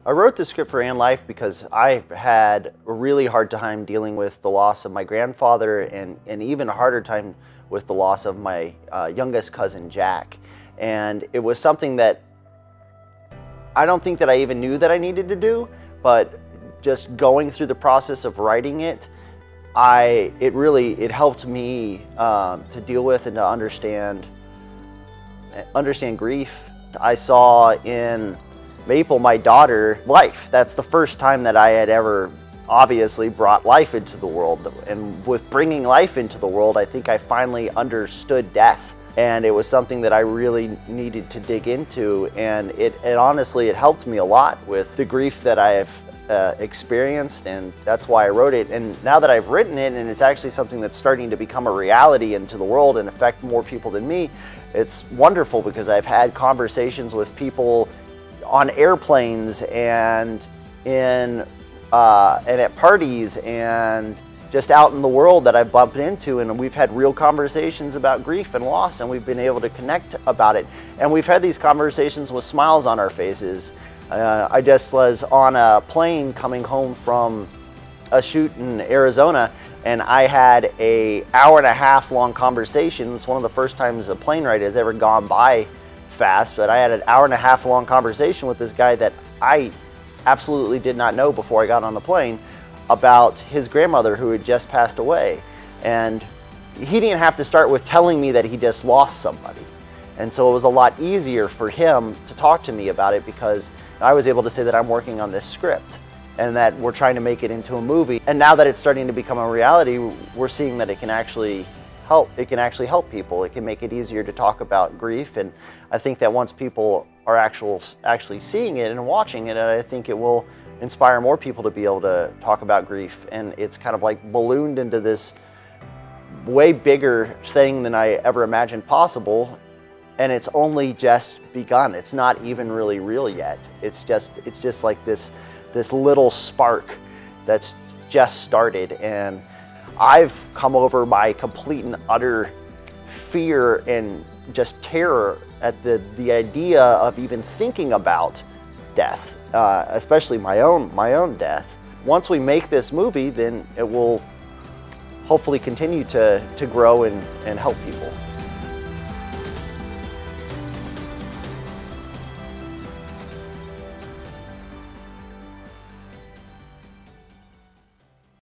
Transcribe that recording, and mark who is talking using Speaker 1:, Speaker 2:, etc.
Speaker 1: I wrote the script for And Life because I had a really hard time dealing with the loss of my grandfather and even a harder time with the loss of my youngest cousin, Jack. And it was something that I don't think that I even knew that I needed to do, but just going through the process of writing it, it helped me to deal with and to understand grief. I saw in Maple, my daughter, life. That's the first time that I had ever obviously brought life into the world. And with bringing life into the world, I think I finally understood death. And it was something that I really needed to dig into. And it honestly, it helped me a lot with the grief that I have experienced, and that's why I wrote it. And now that I've written it, and it's actually something that's starting to become a reality into the world and affect more people than me, it's wonderful because I've had conversations with people on airplanes and at parties and just out in the world that I've bumped into, and we've had real conversations about grief and loss, and we've been able to connect about it. And we've had these conversations with smiles on our faces. I just was on a plane coming home from a shoot in Arizona, and I had an hour-and-a-half long conversation. It's one of the first times a plane ride has ever gone by fast, but I had an hour-and-a-half long conversation with this guy that I absolutely did not know before I got on the plane about his grandmother who had just passed away. And he didn't have to start with telling me that he just lost somebody. And so it was a lot easier for him to talk to me about it because I was able to say that I'm working on this script and that we're trying to make it into a movie. And now that it's starting to become a reality, we're seeing that it can actually help. It can actually help people. It can make it easier to talk about grief. And I think that once people are actually seeing it and watching it, I think it will inspire more people to be able to talk about grief. And it's kind of like ballooned into this way bigger thing than I ever imagined possible. And it's only just begun. It's not even really real yet. It's just like this little spark that's just started. And I've come over my complete and utter fear and just terror at the idea of even thinking about death, especially my own death. Once we make this movie, then it will hopefully continue to grow and help people.